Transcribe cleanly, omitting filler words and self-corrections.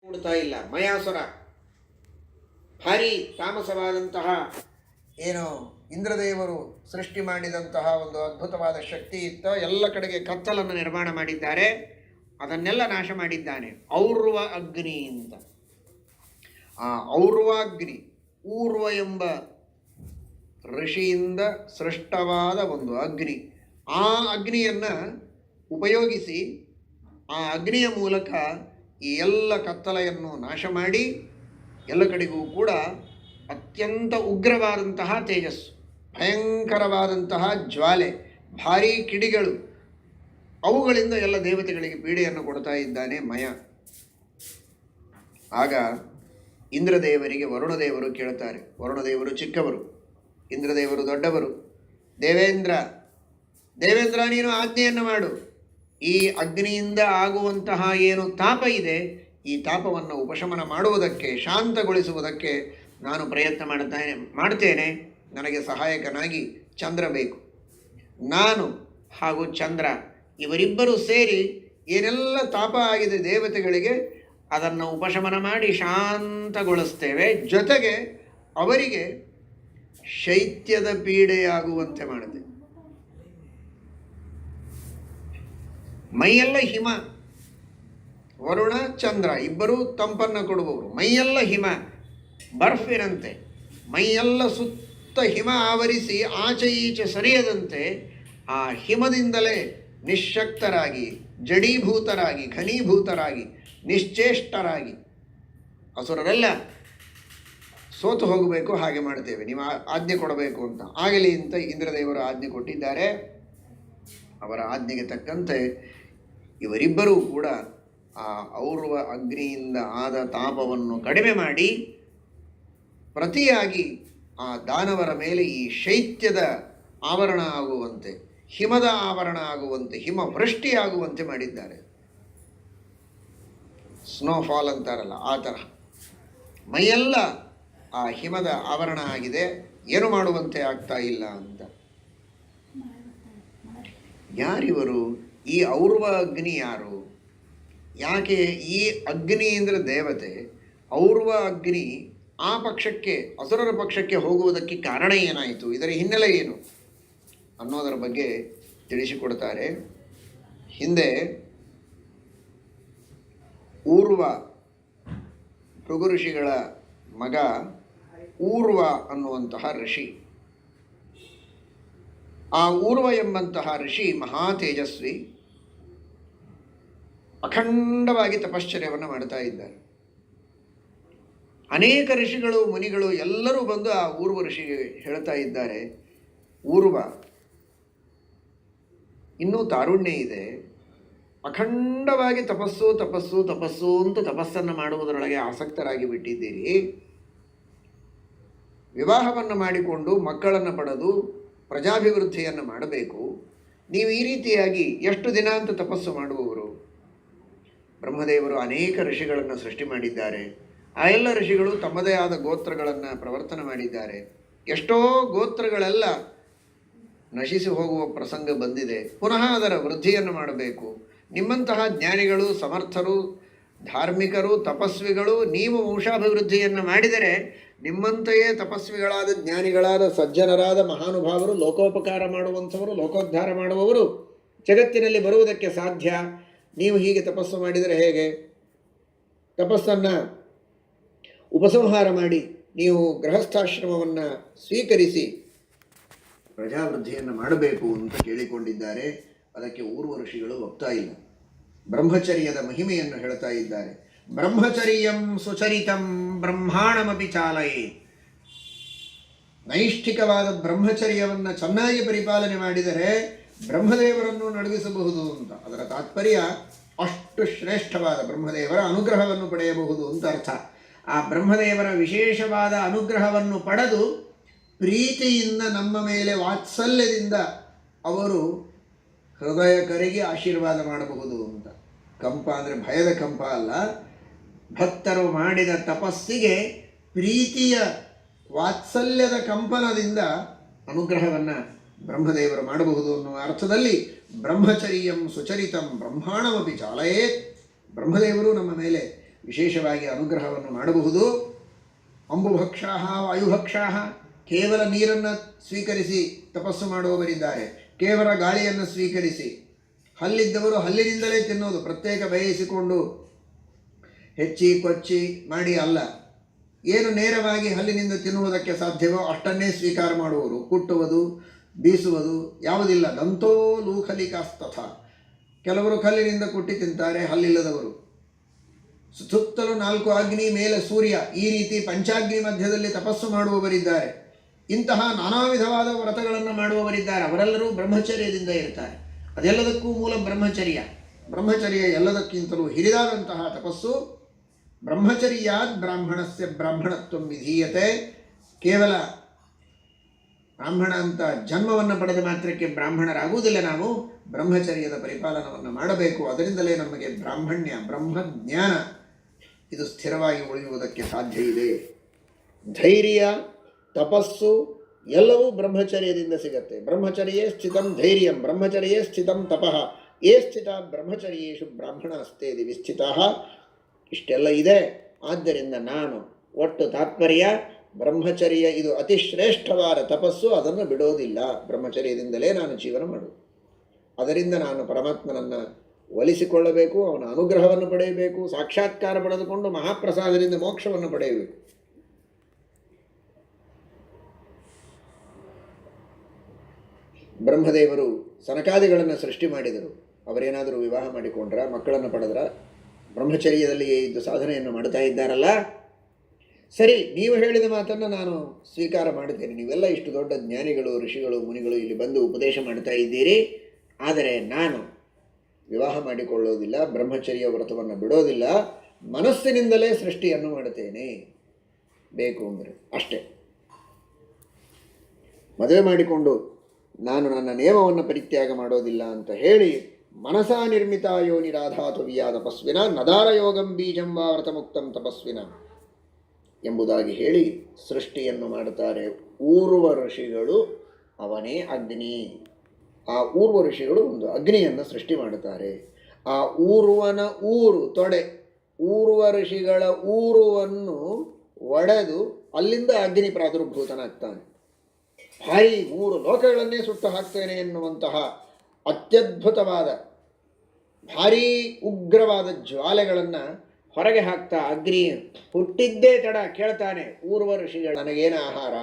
ನೋಡ್ತಾ ಇಲ್ಲ. ಮಯಾಸುರ ಭಾರಿ ತಾಮಸವಾದಂತಹ ಏನು ಇಂದ್ರದೇವರು ಸೃಷ್ಟಿ ಮಾಡಿದಂತಹ ಒಂದು ಅದ್ಭುತವಾದ ಶಕ್ತಿ ಇತ್ತು. ಎಲ್ಲ ಕಡೆಗೆ ಕತ್ತಲನ್ನು ನಿರ್ಮಾಣ ಮಾಡಿದ್ದಾರೆ, ಅದನ್ನೆಲ್ಲ ನಾಶ ಮಾಡಿದ್ದಾನೆ. ಔರ್ವ ಅಗ್ನಿ ಅಂತ. ಆ ಔರ್ವಾಗ್ನಿ, ಊರ್ವ ಎಂಬ ಋಷಿಯಿಂದ ಸೃಷ್ಟವಾದ ಒಂದು ಅಗ್ನಿ. ಆ ಅಗ್ನಿಯನ್ನು ಉಪಯೋಗಿಸಿ ಆ ಅಗ್ನಿಯ ಮೂಲಕ ಈ ಎಲ್ಲ ಕತ್ತಲೆಯನ್ನು ನಾಶ ಮಾಡಿ ಎಲ್ಲ ಕಡೆಗೂ ಕೂಡ ಅತ್ಯಂತ ಉಗ್ರವಾದಂತಹ ತೇಜಸ್ಸು, ಭಯಂಕರವಾದಂತಹ ಜ್ವಾಲೆ, ಭಾರೀ ಕಿಡಿಗಳು, ಅವುಗಳಿಂದ ಎಲ್ಲ ದೇವತೆಗಳಿಗೆ ಪೀಡೆಯನ್ನು ಕೊಡ್ತಾ ಇದ್ದಾನೆ ಮಯ. ಆಗ ಇಂದ್ರದೇವರಿಗೆ ವರುಣದೇವರು ಕೇಳ್ತಾರೆ. ವರುಣದೇವರು ಚಿಕ್ಕವರು, ಇಂದ್ರದೇವರು ದೊಡ್ಡವರು. ದೇವೇಂದ್ರ ನೀನು ಆಜ್ಞೆಯನ್ನು ಮಾಡು. ಈ ಅಗ್ನಿಯಿಂದ ಆಗುವಂತಹ ಏನು ತಾಪ ಇದೆ, ಈ ತಾಪವನ್ನು ಉಪಶಮನ ಮಾಡುವುದಕ್ಕೆ, ಶಾಂತಗೊಳಿಸುವುದಕ್ಕೆ ನಾನು ಪ್ರಯತ್ನ ಮಾಡ್ತೇನೆ. ನನಗೆ ಸಹಾಯಕನಾಗಿ ಚಂದ್ರ ಬೇಕು. ನಾನು ಹಾಗೂ ಚಂದ್ರ ಇವರಿಬ್ಬರು ಸೇರಿ ಏನೆಲ್ಲ ತಾಪ ಆಗಿದೆ ದೇವತೆಗಳಿಗೆ ಅದನ್ನು ಉಪಶಮನ ಮಾಡಿ ಶಾಂತಗೊಳಿಸ್ತೇವೆ. ಜೊತೆಗೆ ಅವರಿಗೆ ಶೈತ್ಯದ ಪೀಡೆಯಾಗುವಂತೆ ಮಾಡುತ್ತೆ. ಮೈಯೆಲ್ಲ ಹಿಮ, ವರುಣ ಚಂದ್ರ ಇಬ್ಬರೂ ತಂಪನ್ನು ಕೊಡುವವರು. ಮೈಯೆಲ್ಲ ಹಿಮ, ಬರ್ಫಿನಂತೆ ಮೈಯೆಲ್ಲ ಸುತ್ತ ಹಿಮ ಆವರಿಸಿ ಆಚೆ ಈಚೆ ಸರಿಯದಂತೆ ಆ ಹಿಮದಿಂದಲೇ ನಿಶ್ಶಕ್ತರಾಗಿ, ಜಡೀಭೂತರಾಗಿ, ಘನೀಭೂತರಾಗಿ, ನಿಶ್ಚೇಷ್ಟರಾಗಿ ಅಸುರರೆಲ್ಲ ಸೋತು ಹೋಗಬೇಕು. ಹಾಗೆ ಮಾಡ್ತೇವೆ, ನೀವು ಆಜ್ಞೆ ಕೊಡಬೇಕು ಅಂತ. ಆಗಲಿ ಅಂತ ಇಂದ್ರದೇವರು ಆಜ್ಞೆ ಕೊಟ್ಟಿದ್ದಾರೆ. ಅವರ ಆಜ್ಞೆಗೆ ತಕ್ಕಂತೆ ಇವರಿಬ್ಬರೂ ಕೂಡ ಆ ಔರ್ವ ಅಗ್ನಿಯಿಂದ ಆದ ತಾಪವನ್ನು ಕಡಿಮೆ ಮಾಡಿ ಪ್ರತಿಯಾಗಿ ಆ ದಾನವರ ಮೇಲೆ ಈ ಶೈತ್ಯದ ಆವರಣ ಆಗುವಂತೆ, ಹಿಮದ ಆವರಣ ಆಗುವಂತೆ, ಹಿಮವೃಷ್ಟಿ ಆಗುವಂತೆ ಮಾಡಿದ್ದಾರೆ. ಸ್ನೋಫಾಲ್ ಅಂತಾರಲ್ಲ ಆ ಥರ ಮೈಯೆಲ್ಲ ಆ ಹಿಮದ ಆವರಣ ಆಗಿದೆ. ಏನು ಮಾಡುವಂತೆ ಆಗ್ತಾ ಇಲ್ಲ ಅಂತ. ಯಾರಿವರು? ಈ ಔರ್ವ ಅಗ್ನಿ ಯಾರು? ಯಾಕೆ ಈ ಅಗ್ನಿ ಅಂದರೆ ದೇವತೆ, ಔರ್ವ ಅಗ್ನಿ ಆ ಪಕ್ಷಕ್ಕೆ, ಅಸುರರ ಪಕ್ಷಕ್ಕೆ ಹೋಗುವುದಕ್ಕೆ ಕಾರಣ ಏನಾಯಿತು, ಇದರ ಹಿನ್ನೆಲೆ ಏನು ಅನ್ನೋದರ ಬಗ್ಗೆ ತಿಳಿಸಿಕೊಡ್ತಾರೆ. ಹಿಂದೆ ಊರ್ವ ಭೃಗು ಋಷಿಗಳ ಮಗ ಊರ್ವ ಅನ್ನುವಂತಹ ಋಷಿ. ಆ ಊರ್ವ ಎಂಬಂತಹ ಋಷಿ ಮಹಾ ತೇಜಸ್ವಿ, ಅಖಂಡವಾಗಿ ತಪಶ್ಚರ್ಯವನ್ನು ಮಾಡ್ತಾ ಇದ್ದಾರೆ. ಅನೇಕ ಋಷಿಗಳು, ಮುನಿಗಳು ಎಲ್ಲರೂ ಬಂದು ಆ ಊರ್ವ ಋಷಿಗೆ ಹೇಳ್ತಾ ಇದ್ದಾರೆ, ಊರ್ವ ಇನ್ನೂ ತಾರುಣ್ಯ ಇದೆ, ಅಖಂಡವಾಗಿ ತಪಸ್ಸು ತಪಸ್ಸು ತಪಸ್ಸು ಅಂತ ತಪಸ್ಸನ್ನು ಮಾಡುವುದರೊಳಗೆ ಆಸಕ್ತರಾಗಿ ಬಿಟ್ಟಿದ್ದೀರಿ. ವಿವಾಹವನ್ನು ಮಾಡಿಕೊಂಡು ಮಕ್ಕಳನ್ನು ಪಡೆದು ಪ್ರಜಾಭಿವೃದ್ಧಿಯನ್ನು ಮಾಡಬೇಕು. ನೀವು ಈ ರೀತಿಯಾಗಿ ಎಷ್ಟು ದಿನ ಅಂತ ತಪಸ್ಸು ಮಾಡುವವರು? ಬ್ರಹ್ಮದೇವರು ಅನೇಕ ಋಷಿಗಳನ್ನು ಸೃಷ್ಟಿ ಮಾಡಿದ್ದಾರೆ. ಆ ಎಲ್ಲ ಋಷಿಗಳು ತಮ್ಮದೇ ಆದ ಗೋತ್ರಗಳನ್ನು ಪ್ರವರ್ತನೆ ಮಾಡಿದ್ದಾರೆ. ಎಷ್ಟೋ ಗೋತ್ರಗಳೆಲ್ಲ ನಶಿಸಿ ಹೋಗುವ ಪ್ರಸಂಗ ಬಂದಿದೆ. ಪುನಃ ಅದರ ವೃದ್ಧಿಯನ್ನು ಮಾಡಬೇಕು. ನಿಮ್ಮಂತಹ ಜ್ಞಾನಿಗಳು, ಸಮರ್ಥರು, ಧಾರ್ಮಿಕರು, ತಪಸ್ವಿಗಳು ನೀವು ವಂಶಾಭಿವೃದ್ಧಿಯನ್ನು ಮಾಡಿದರೆ ನಿಮ್ಮಂತೆಯೇ ತಪಸ್ವಿಗಳಾದ, ಜ್ಞಾನಿಗಳಾದ, ಸಜ್ಜನರಾದ ಮಹಾನುಭಾವರು, ಲೋಕೋಪಕಾರ ಮಾಡುವಂಥವರು, ಲೋಕೋದ್ಧಾರ ಮಾಡುವವರು ಜಗತ್ತಿನಲ್ಲಿ ಬರುವುದಕ್ಕೆ ಸಾಧ್ಯ. ನೀವು ಹೀಗೆ ತಪಸ್ಸು ಮಾಡಿದರೆ ಹೇಗೆ? ತಪಸ್ಸನ್ನು ಉಪಸಂಹಾರ ಮಾಡಿ ನೀವು ಗೃಹಸ್ಥಾಶ್ರಮವನ್ನು ಸ್ವೀಕರಿಸಿ ಪ್ರಜಾವೃದ್ಧಿಯನ್ನು ಮಾಡಬೇಕು ಅಂತ ಕೇಳಿಕೊಂಡಿದ್ದಾರೆ. ಅದಕ್ಕೆ ಊರ್ವ ಋಷಿಗಳು ಒಪ್ತಾ ಇಲ್ಲ. ಬ್ರಹ್ಮಚರ್ಯದ ಮಹಿಮೆಯನ್ನು ಹೇಳ್ತಾ ಇದ್ದಾರೆ. ಬ್ರಹ್ಮಚರ್ಯಂ ಸುಚರಿತಂ ಬ್ರಹ್ಮಾಣಮಪಿ ಚಾಲಯೇ. ನೈಷ್ಠಿಕವಾದ ಬ್ರಹ್ಮಚರ್ಯವನ್ನು ಚೆನ್ನಾಗಿ ಪರಿಪಾಲನೆ ಮಾಡಿದರೆ ಬ್ರಹ್ಮದೇವರನ್ನು ನಡಗಿಸಬಹುದು ಅಂತ. ಅದರ ತಾತ್ಪರ್ಯ ಅಷ್ಟು ಶ್ರೇಷ್ಠವಾದ ಬ್ರಹ್ಮದೇವರ ಅನುಗ್ರಹವನ್ನು ಪಡೆಯಬಹುದು ಅಂತ ಅರ್ಥ. ಆ ಬ್ರಹ್ಮದೇವರ ವಿಶೇಷವಾದ ಅನುಗ್ರಹವನ್ನು ಪಡೆದು ಪ್ರೀತಿಯಿಂದ ನಮ್ಮ ಮೇಲೆ ವಾತ್ಸಲ್ಯದಿಂದ ಅವರು ಹೃದಯ ಕರಗಿ ಆಶೀರ್ವಾದ ಮಾಡಬಹುದು ಅಂತ. ಕಂಪ ಅಂದರೆ ಭಯದ ಕಂಪ ಅಲ್ಲ, ಭಕ್ತರು ಮಾಡಿದ ತಪಸ್ಸಿಗೆ ಪ್ರೀತಿಯ ವಾತ್ಸಲ್ಯದ ಕಂಪನದಿಂದ ಅನುಗ್ರಹವನ್ನು ಬ್ರಹ್ಮದೇವರು ಮಾಡಬಹುದು ಅನ್ನುವ ಅರ್ಥದಲ್ಲಿ ಬ್ರಹ್ಮಚರ್ಯಂ ಸುಚರಿತಂ ಬ್ರಹ್ಮಾಣಮಪಿ ಚಾಲಯೇತ್. ಬ್ರಹ್ಮದೇವರು ನಮ್ಮ ಮೇಲೆ ವಿಶೇಷವಾಗಿ ಅನುಗ್ರಹವನ್ನು ಮಾಡಬಹುದು. ಅಂಬುಭಕ್ಷಾಃ ವಾಯುಭಕ್ಷಾಃ, ಕೇವಲ ನೀರನ್ನು ಸ್ವೀಕರಿಸಿ ತಪಸ್ಸು ಮಾಡುವವರಿದ್ದಾರೆ. ಕೇವಲ ಗಾಳಿಯನ್ನು ಸ್ವೀಕರಿಸಿ, ಹಲ್ಲಿದ್ದವರು ಹಲ್ಲಿನಿಂದಲೇ ತಿನ್ನೋದು, ಪ್ರತ್ಯೇಕ ಬೇಯಿಸಿಕೊಂಡು ಹೆಚ್ಚಿ ಕೊಚ್ಚಿ ಮಾಡಿ ಅಲ್ಲ. ಏನು ನೇರವಾಗಿ ಹಲ್ಲಿನಿಂದ ತಿನ್ನುವುದಕ್ಕೆ ಸಾಧ್ಯವೋ ಅಷ್ಟನ್ನೇ ಸ್ವೀಕಾರ ಮಾಡುವರು. ಕುಟ್ಟುವುದು ಬೀಸುವುದು ಯಾವುದಿಲ್ಲ. ದಂತೋ ಲೂಖಲಿಕಾಸ್ತಥ, ಕೆಲವರು ಕಲ್ಲಿನಿಂದ ಕುಟ್ಟಿ ತಿಂತಾರೆ, ಹಲ್ಲಿಲ್ಲದವರು. ಸುತ್ತಲೂ 4 ಅಗ್ನಿ, ಮೇಲೆ ಸೂರ್ಯ, ಈ ರೀತಿ ಪಂಚಾಗ್ನಿ ಮಧ್ಯದಲ್ಲಿ ತಪಸ್ಸು ಮಾಡುವವರಿದ್ದಾರೆ. ಇಂತಹ ನಾನಾ ವಿಧವಾದ ವ್ರತಗಳನ್ನು ಮಾಡುವವರಿದ್ದಾರೆ. ಅವರೆಲ್ಲರೂ ಬ್ರಹ್ಮಚರ್ಯದಿಂದ ಇರ್ತಾರೆ. ಅದೆಲ್ಲದಕ್ಕೂ ಮೂಲ ಬ್ರಹ್ಮಚರ್ಯ. ಬ್ರಹ್ಮಚರ್ಯ ಎಲ್ಲದಕ್ಕಿಂತಲೂ ಹಿರಿದಾದಂತಹ ತಪಸ್ಸು. ಬ್ರಹ್ಮಚರ್ಯಾದ್ ಬ್ರಾಹ್ಮಣಸ್ಯ ಬ್ರಾಹ್ಮಣತ್ವ ವಿಧೀಯತೆ. ಕೇವಲ ಬ್ರಾಹ್ಮಣ ಅಂತ ಜನ್ಮವನ್ನು ಪಡೆದ ಮಾತ್ರಕ್ಕೆ ಬ್ರಾಹ್ಮಣರಾಗುವುದಿಲ್ಲ. ನಾವು ಬ್ರಹ್ಮಚರ್ಯದ ಪರಿಪಾಲನವನ್ನು ಮಾಡಬೇಕು. ಅದರಿಂದಲೇ ನಮಗೆ ಬ್ರಾಹ್ಮಣ್ಯ, ಬ್ರಹ್ಮಜ್ಞಾನ ಇದು ಸ್ಥಿರವಾಗಿ ಉಳಿಯುವುದಕ್ಕೆ ಸಾಧ್ಯ ಇದೆ. ಧೈರ್ಯ, ತಪಸ್ಸು ಎಲ್ಲವೂ ಬ್ರಹ್ಮಚರ್ಯದಿಂದ ಸಿಗತ್ತೆ. ಬ್ರಹ್ಮಚರ್ಯೇ ಸ್ಥಿತಂ ಧೈರ್ಯಂ, ಬ್ರಹ್ಮಚರ್ಯೇ ಸ್ಥಿತಂ ತಪಃ, ಏ ಸ್ಥಿತ ಬ್ರಹ್ಮಚರ್ಯೇಷು ಬ್ರಾಹ್ಮಣ ಅಸ್ತೇದಿ ವಿಸ್ಥಿತಃ. ಇಷ್ಟೆಲ್ಲ ಇದೆ. ಆದ್ದರಿಂದ ನಾನು ಒಟ್ಟು ತಾತ್ಪರ್ಯ, ಬ್ರಹ್ಮಚರ್ಯ ಇದು ಅತಿ ಶ್ರೇಷ್ಠವಾದ ತಪಸ್ಸು, ಅದನ್ನು ಬಿಡೋದಿಲ್ಲ. ಬ್ರಹ್ಮಚರ್ಯದಿಂದಲೇ ನಾನು ಜೀವನ ಮಾಡುವುದು. ಅದರಿಂದ ನಾನು ಪರಮಾತ್ಮನನ್ನು ಒಲಿಸಿಕೊಳ್ಳಬೇಕು, ಅವನ ಅನುಗ್ರಹವನ್ನು ಪಡೆಯಬೇಕು, ಸಾಕ್ಷಾತ್ಕಾರ ಪಡೆದುಕೊಂಡು ಮಹಾಪ್ರಸಾದದಿಂದ ಮೋಕ್ಷವನ್ನು ಪಡೆಯಬೇಕು. ಬ್ರಹ್ಮದೇವರು ಸನಕಾದಿಗಳನ್ನು ಸೃಷ್ಟಿ ಮಾಡಿದರು. ಅವರೇನಾದರೂ ವಿವಾಹ ಮಾಡಿಕೊಂಡ್ರ, ಮಕ್ಕಳನ್ನು ಪಡೆದ್ರ? ಬ್ರಹ್ಮಚರ್ಯದಲ್ಲಿಯೇ ಇದ್ದು ಸಾಧನೆಯನ್ನು ಮಾಡ್ತಾ ಇದ್ದಾರಲ್ಲ. ಸರಿ, ನೀವು ಹೇಳಿದ ಮಾತನ್ನು ನಾನು ಸ್ವೀಕಾರ ಮಾಡುತ್ತೇನೆ. ನೀವೆಲ್ಲ ಇಷ್ಟು ದೊಡ್ಡ ಜ್ಞಾನಿಗಳು, ಋಷಿಗಳು, ಮುನಿಗಳು ಇಲ್ಲಿ ಬಂದು ಉಪದೇಶ ಮಾಡ್ತಾ ಇದ್ದೀರಿ. ಆದರೆ ನಾನು ವಿವಾಹ ಮಾಡಿಕೊಳ್ಳೋದಿಲ್ಲ, ಬ್ರಹ್ಮಚರ್ಯ ವ್ರತವನ್ನು ಬಿಡೋದಿಲ್ಲ, ಮನಸ್ಸಿನಿಂದಲೇ ಸೃಷ್ಟಿಯನ್ನು ಮಾಡುತ್ತೇನೆ. ಬೇಕು ಅಂದರೆ ಅಷ್ಟೇ. ಮದುವೆ ಮಾಡಿಕೊಂಡು ನಾನು ನನ್ನ ನೇಮವನ್ನು ಪರಿತ್ಯಾಗ ಮಾಡೋದಿಲ್ಲ ಅಂತ ಹೇಳಿ, ಮನಸಾ ನಿರ್ಮಿತ ಯೋನಿರಾಧಾತುವಿಯ ತಪಸ್ವಿನ ನದಾರ ಯೋಗಂ ಬೀಜಂ ವಾ ವ್ರತಮುಕ್ತಂ ತಪಸ್ವಿನ ಎಂಬುದಾಗಿ ಹೇಳಿ ಸೃಷ್ಟಿಯನ್ನು ಮಾಡುತ್ತಾರೆ. ಊರ್ವ ಋಷಿಗಳು ಅವನೇ ಅಗ್ನಿ. ಆ ಊರ್ವ ಋಷಿಗಳು ಒಂದು ಅಗ್ನಿಯನ್ನು ಸೃಷ್ಟಿ ಮಾಡುತ್ತಾರೆ. ಆ ಊರ್ವನ ಊರು ತೊಡೆ, ಊರ್ವ ಋಷಿಗಳ ಊರುವನ್ನು ಒಡೆದು ಅಲ್ಲಿಂದ ಅಗ್ನಿ ಪ್ರಾದುರ್ಭೂತನಾಗ್ತಾನೆ. ಭಾರಿ 3 ಲೋಕಗಳನ್ನೇ ಸುಟ್ಟು ಹಾಕ್ತೇನೆ ಎನ್ನುವಂತಹ ಅತ್ಯದ್ಭುತವಾದ ಭಾರೀ ಉಗ್ರವಾದ ಜ್ವಾಲೆಗಳನ್ನು ಹೊರಗೆ ಹಾಕ್ತಾ ಅಗ್ನಿ ಹುಟ್ಟಿದ್ದೇ ತಡ ಕೇಳ್ತಾನೆ ಊರ್ವ ಋಷಿಗಳು, ನನಗೇನು ಆಹಾರ?